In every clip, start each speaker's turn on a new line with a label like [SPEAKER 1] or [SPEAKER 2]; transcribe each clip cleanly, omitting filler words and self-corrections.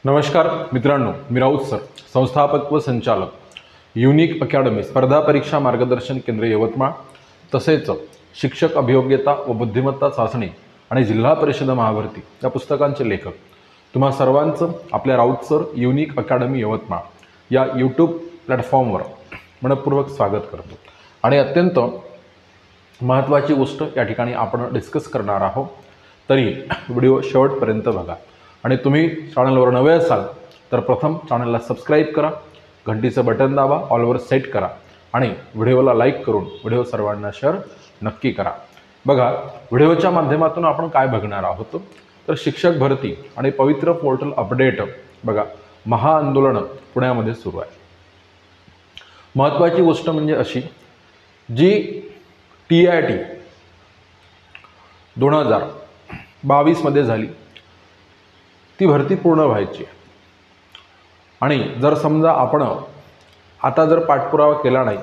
[SPEAKER 1] नमस्कार मित्रांनो, मी राऊत सर, संस्थापक व संचालक युनिक अकॅडमी स्पर्धा परीक्षा मार्गदर्शन केंद्र यवतमाळ, तसेच शिक्षक अभियोग्यता व बुद्धिमत्ता चाचणी आणि जिल्हा परिषद महाभरती या पुस्तकांचे लेखक तुम्हा सर्वांचं आपल्या Raut sir unique academy Yavatmal या यूट्यूब प्लॅटफॉर्मवर मनपूर्वक स्वागत करतो। आणि अत्यंत महत्त्वाची गोष्ट या ठिकाणी आपण डिस्कस करणार आहोत, तरी व्हिडिओ शेवटपर्यंत बघा। आणि तुम्ही चॅनलवर नवे असाल तर प्रथम चॅनलला सबस्क्राईब करा, घंटीचं बटन दाबा, ऑलवर सेट करा आणि व्हिडिओला लाईक करून व्हिडिओ सर्वांना शेअर नक्की करा। बघा, व्हिडिओच्या माध्यमातून आपण काय बघणार आहोत तर शिक्षक भरती आणि पवित्र पोर्टल अपडेट बघा महाआंदोलन पुण्यामध्ये सुरू आहे। महत्त्वाची गोष्ट म्हणजे अशी, जी TIT 2022 मध्ये झाली ती भरती पूर्ण व्हायची आणि जर समजा आपण आता जर पाठपुरावा केला नाही,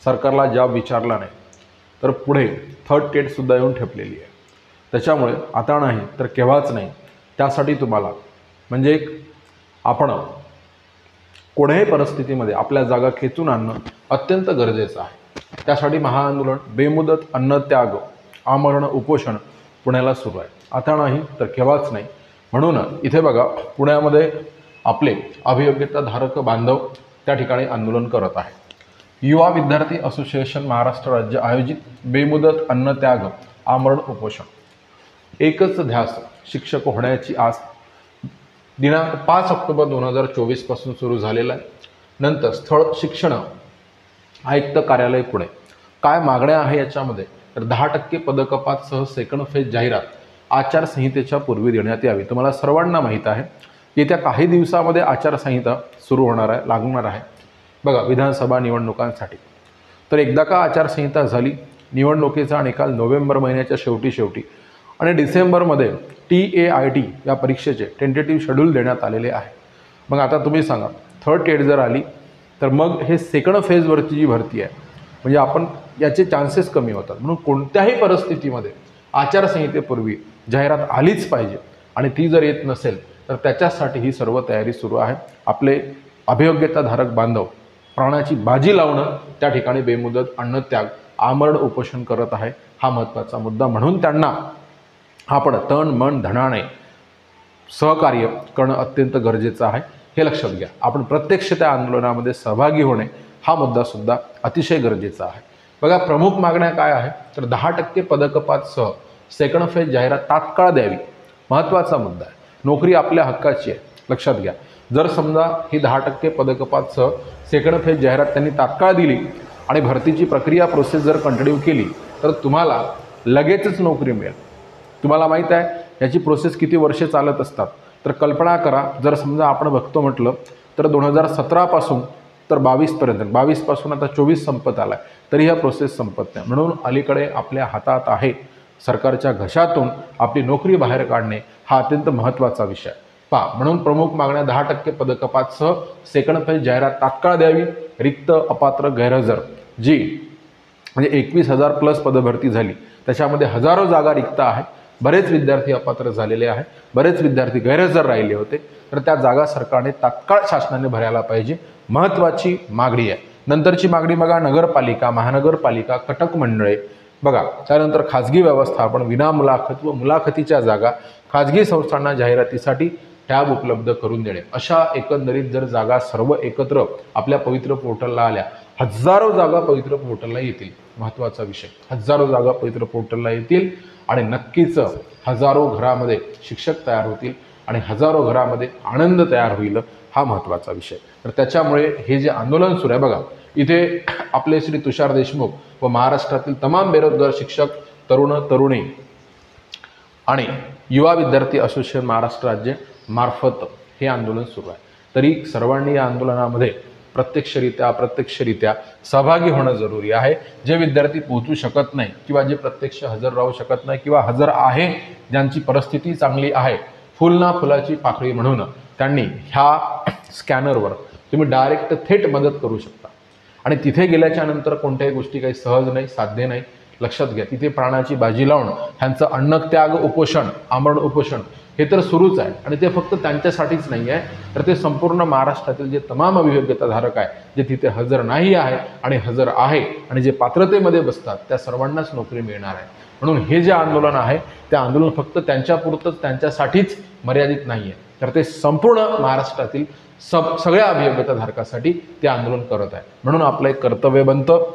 [SPEAKER 1] सरकारला जॉब विचारला नाही, तर पुढे थर्ड टेट सुद्धा येऊन ठेपलेली आहे। त्याच्यामुळे आता नाही तर केव्हाच नाही, त्यासाठी तुम्हाला म्हणजे आपण कोणत्याही परिस्थितीमध्ये आपल्या जागा खेचून आणणं अत्यंत गरजेचं आहे। त्यासाठी महाआंदोलन, बेमुदत अन्नत्याग, आमरण उपोषण पुण्याला सुरू आहे। आता नाही तर केव्हाच नाही। म्हणून इथे बघा, पुण्यामध्ये आपले अभियोग्यताधारक बांधव त्या ठिकाणी आंदोलन करत आहे। युवा विद्यार्थी असोसिएशन महाराष्ट्र राज्य आयोजित बेमुदत अन्नत्याग आमरण उपोषण, एकच ध्यास शिक्षक होण्याची आस, दिनांक 5 ऑक्टोबर 2024 पासून सुरू झालेला आहे। नंतर स्थळ शिक्षण आयुक्त कार्यालय पुणे, काय मागण्या आहे याच्यामध्ये तर 10% पदकपातसह सेकंड फेज जाहिरात आचारसंहितेच्या पूर्वी देण्यात यावी। तुम्हाला सर्वांना माहीत आहे, येत्या काही दिवसामध्ये आचारसंहिता सुरू होणार आहे, लागणार आहे बघा विधानसभा निवडणुकांसाठी। तर एकदा का आचारसंहिता झाली, निवडणुकीचा निकाल नोव्हेंबर महिन्याच्या शेवटी आणि डिसेंबरमध्ये TAIT या परीक्षेचे टेंटेटिव्ह शेड्यूल देण्यात आलेले आहे। मग आता तुम्ही सांगा, थर्ड टेट जर आली तर मग हे सेकंड फेजवरची जी भरती आहे म्हणजे आपण याचे चान्सेस कमी होतात। म्हणून कोणत्याही परिस्थितीमध्ये आचारसंहितेपूर्वी जाहिरात आलीच पाहिजे आणि ती जर येत नसेल तर त्याच्यासाठी ही सर्व तयारी सुरू आहे। आपले अभियोग्यताधारक बांधव प्राणाची बाजी लावणं त्या ठिकाणी बेमुदत अन्नत्याग आमरण उपोषण करत आहे, हा महत्त्वाचा मुद्दा। म्हणून त्यांना आपण तन मन धनाने सहकार्य करणं अत्यंत गरजेचं आहे, हे लक्षात घ्या। आपण प्रत्यक्ष त्या आंदोलनामध्ये सहभागी होणे हा मुद्दासुद्धा अतिशय गरजेचा आहे। बघा, प्रमुख मागण्या काय आहे तर 10% पदकपातसह सेकंड फेज जाहिरात तात्काळ द्यावी, महत्त्वाचा मुद्दा आहे। नोकरी आपल्या हक्काची आहे, लक्षात घ्या। जर समजा ही 10% पदकपातसह सेकंड फेज जाहिरात त्यांनी तात्काळ दिली आणि भरतीची प्रक्रिया प्रोसेस जर कंटिन्यू केली तर तुम्हाला लगेचच नोकरी मिळेल। तुम्हाला माहीत आहे याची प्रोसेस किती वर्षे चालत असतात, तर कल्पना करा, जर समजा आपण बघतो म्हटलं तर 2017 पासून तर 22 पासून आता 24 संपत आला आहे, तरी ह्या प्रोसेस संपत नाही। म्हणून अलीकडे आपल्या हातात आहे सरकारच्या घशातून आपली नोकरी बाहेर काढणे, हा अत्यंत महत्त्वाचा विषय पहा। म्हणून प्रमुख मागण्या 10% पदकपातसह सेकंड फेज जाहिरात तात्काळ द्यावी, रिक्त अपात्र गैरहजर जी म्हणजे 21,000+ पदभरती झाली, त्याच्यामध्ये हजारो जागा रिक्त आहेत, बरेच विद्यार्थी अपात्र झालेले आहेत, बरेच विद्यार्थी गैरहजर राहिले होते, तर त्या जागा सरकारने तात्काळ शासनाने भरायला पाहिजे, महत्त्वाची मागणी आहे। नंतरची मागणी बघा, नगरपालिका, महानगरपालिका, कटक मंडळे बघा, त्यानंतर खाजगी व्यवस्थापन, विनामुलाखत व मुलाखतीच्या जागा, खाजगी संस्थांना जाहिरातीसाठी टॅब उपलब्ध करून देणे, अशा एकंदरीत जर जागा सर्व एकत्र आपल्या पवित्र पोर्टलला आल्या, हजारो जागा पवित्र पोर्टलला येतील, महत्त्वाचा विषय, हजारो जागा पवित्र पोर्टलला येतील आणि नक्कीच हजारो घरामध्ये शिक्षक तयार होतील आणि हजारो घरामध्ये आनंद तयार होईल, हा महत्त्वाचा विषय। तर त्याच्यामुळे हे जे आंदोलन सुरू आहे बघा, इथे आपले श्री तुषार देशमुख व महाराष्ट्रातील तमाम बेरोजगार शिक्षक, तरुण तरुणी आणि युवा विद्यार्थी असोसिएशन महाराष्ट्र राज्य मार्फत हे आंदोलन सुरू आहे। तरी सर्वांनी या आंदोलनामध्ये अप्रत्यक्षरित्या सहभागी होणं जरुरी आहे। जे विद्यार्थी पोहोचू शकत नाही किंवा जे प्रत्यक्ष हजर राहू शकत नाही किंवा हजर आहे, ज्यांची परिस्थिती चांगली आहे, फुल ना फुलाची पाकळी म्हणून, त्यांनी ह्या स्कॅनरवर तुम्ही डायरेक्ट थेट मदत करू शकता। आणि तिथे गेल्याच्या नंतर कोणत्याही गोष्टी काही सहज नाही, साध्य नाही, लक्षात घ्या। तिथे प्राणाची बाजी लावून ह्यांचं अन्नत्याग उपोषण, आमरण उपोषण हे तर सुरूच आहे आणि ते फक्त त्यांच्यासाठीच नाही आहे, तर ते संपूर्ण महाराष्ट्रातील जे तमाम अभियोग्यताधारक आहे, जे तिथे हजर नाही आहे आणि हजर आहे आणि जे पात्रतेमध्ये बसतात, त्या सर्वांनाच नोकरी मिळणार आहे. म्हणून हे जे आंदोलन आहे, ते आंदोलन फक्त त्यांच्यापुरतंच त्यांच्यासाठीच मर्यादित नाही आहे, तर ते संपूर्ण महाराष्ट्रातील सगळ्या अभियोग्यताधारकासाठी ते आंदोलन करत आहे. म्हणून आपलं एक कर्तव्य बनतं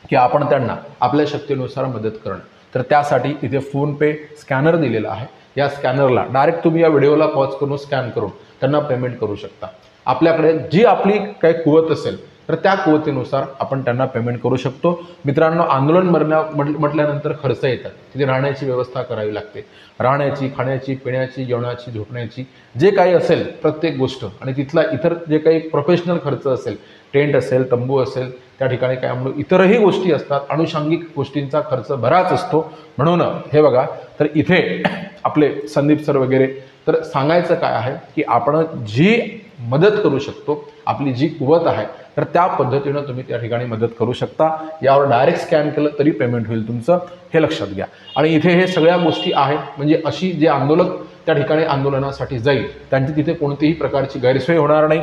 [SPEAKER 1] की आपण त्यांना आपल्या शक्तीनुसार मदत करणं. तर त्यासाठी इथे फोनपे स्कॅनर दिलेला आहे. या स्कॅनरला डायरेक्ट तुम्ही या व्हिडिओला पॉज करून स्कॅन करून त्यांना पेमेंट करू शकता. आपल्याकडे जी आपली काही कुवत असेल तर त्या कुवतीनुसार आपण त्यांना पेमेंट करू शकतो. मित्रांनो, आंदोलन म्हटल्यानंतर खर्च येतात. तिथे राहण्याची व्यवस्था करावी लागते. राहण्याची, खाण्याची, पिण्याची, जेवणाची, झोपण्याची जे काही असेल प्रत्येक गोष्ट आणि तिथला इतर जे काही प्रोफेशनल खर्च असेल, टेंट असेल, तंबू असेल, त्या ठिकाणी काय म्हणून इतरही गोष्टी असतात, अनुषंगिक गोष्टींचा खर्च बराच असतो. म्हणून हे बघा, तर इथे आपले संदीप सर वगैरे, तर सांगायचं काय आहे की आपण जी मदत करू शकतो, आपली जी कुवत आहे, तर त्या पद्धतीनं तुम्ही त्या ठिकाणी मदत करू शकता. यावर डायरेक्ट स्कॅन केलं तरी पेमेंट होईल तुमचं, हे लक्षात घ्या. आणि इथे हे सगळ्या गोष्टी आहेत, म्हणजे अशी जे आंदोलक त्या ठिकाणी आंदोलनासाठी जाईल त्यांची तिथे कोणतीही प्रकारची गैरसोय होणार नाही.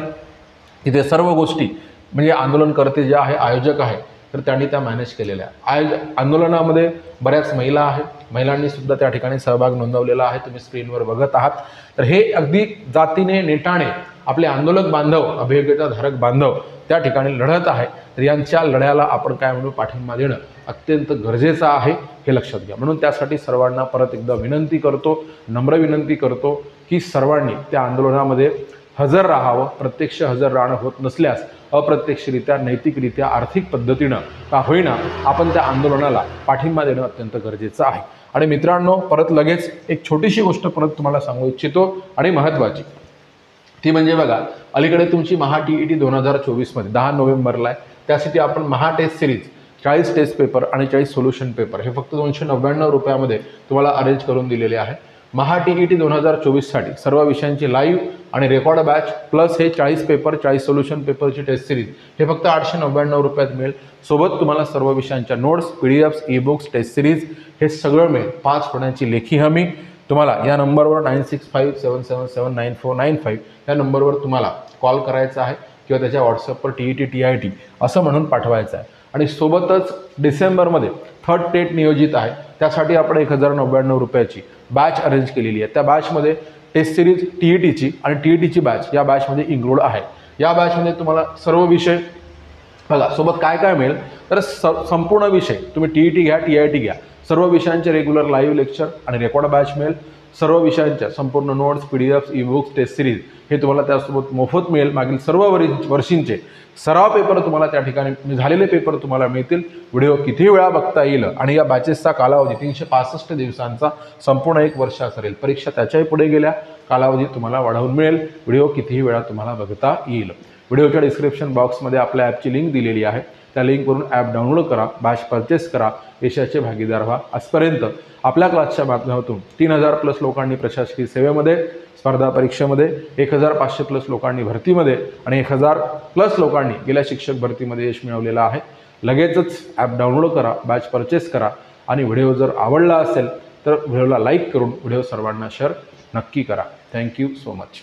[SPEAKER 1] तिथे सर्व गोष्टी म्हणजे आंदोलनकर्ते जे आहे, आयोजक आहे, तर त्यांनी त्या मॅनेज केलेल्या आहे. आंदोलनामध्ये बऱ्याच महिला आहेत, महिलांनी सुद्धा त्या ठिकाणी सहभाग नोंदवलेला आहे, तुम्ही स्क्रीनवर बघत आहात. तर हे अगदी जातीने नेटाने आपले आंदोलक बांधव, अभियोग्यताधारक बांधव त्या ठिकाणी लढत आहे. तर यांच्या लढ्याला आपण काय म्हणू, पाठिंबा देणं अत्यंत गरजेचं आहे, हे लक्षात घ्या. म्हणून त्यासाठी सर्वांना परत एकदा विनंती करतो, नम्र विनंती करतो की सर्वांनी त्या आंदोलनामध्ये हजर राहावं. प्रत्यक्ष हजर राहणं होत नसल्यास अप्रत्यक्षरित्या, नैतिकरित्या, आर्थिक पद्धतीनं का होईना आपण त्या आंदोलनाला पाठिंबा देणं अत्यंत गरजेचं आहे. आणि मित्रांनो, परत लगेच एक छोटीशी गोष्ट परत तुम्हाला सांगू इच्छितो आणि महत्त्वाची, ती म्हणजे बघा, अलीकडे तुमची महा TET 2024मध्ये 10 नोव्हेंबरला आहे. त्यासाठी आपण महा टेस्ट सिरीज 40 टेस्ट पेपर आणि 40 सोल्युशन पेपर हे फक्त 299 रुपयामध्ये तुम्हाला अरेंज करून दिलेले आहे. महा TET 2024साठी सर्व विषयांची लाईव्ह आणि रेकॉर्ड बॅच प्लस हे 40 पेपर, 40 सोल्युशन पेपरची टेस्ट सिरीज हे फक्त 899 रुपयात मिळेल. सोबत तुम्हाला सर्व विषयांच्या notes, PDFs, ebooks, test series हे सगळं मिळेल. 5 होण्याची लेखी हमी. तुम्हाला या नंबरवर 9657779495 या नंबरवर तुम्हाला कॉल करायचा आहे किंवा त्याच्या व्हॉट्सअपवर TET TIT असं म्हणून पाठवायचं आहे. आणि सोबतच डिसेंबरमध्ये थर्ड टेट नियोजित आहे, त्यासाठी आपण 1099 रुपयाची बॅच अरेंज केलेली आहे. त्या बॅचमध्ये टेस्ट सिरीज TETची आणि TETची बॅच या बॅचमध्ये इन्क्लूड आहे. या बॅचमध्ये तुम्हाला सर्व विषय बघा, सोबत काय काय मिळेल तर संपूर्ण विषय तुम्ही TET घ्या, TIT घ्या, सर्व विषयांचे रेग्युलर लाईव्ह लेक्चर आणि रेकॉर्ड बॅच मिळेल. सर्व विषयांच्या संपूर्ण notes, PDFs, ebooks, test series हे तुम्हाला त्यासोबत मोफत मिळेल. मागील सर्व वर्षींचे सराव पेपर तुम्हाला त्या ठिकाणी झालेले पेपर तुम्हाला मिळतील. व्हिडिओ किती वेळा बघता येईल आणि या बॅचेसचा कालावधी 365 दिवसांचा संपूर्ण 1 वर्ष असेल. परीक्षा त्याच्याही पुढे गेल्या कालावधी तुम्हाला वाढवून मिळेल. व्हिडिओ कितीही वेळा तुम्हाला बघता येईल. व्हिडिओच्या डिस्क्रिप्शन बॉक्समध्ये आपल्या ॲपची लिंक दिलेली आहे. त्या लिंकवरून ॲप डाउनलोड करा, बॅच परचेस करा, यशाचे भागीदार व्हा. आजपर्यंत आपल्या क्लासच्या माध्यमातून 3000+ लोकांनी प्रशासकीय सेवेमध्ये, स्पर्धा परीक्षेमध्ये, 1500+ लोकांनी भरतीमध्ये आणि 1000+ लोकांनी गेल्या शिक्षक भरतीमध्ये यश मिळवलेलं आहे. लगेचच ॲप डाउनलोड करा, बॅच परचेस करा आणि व्हिडिओ जर आवडला असेल तर व्हिडिओला लाईक करून व्हिडिओ सर्वांना शेअर नक्की करा. Thank you so much.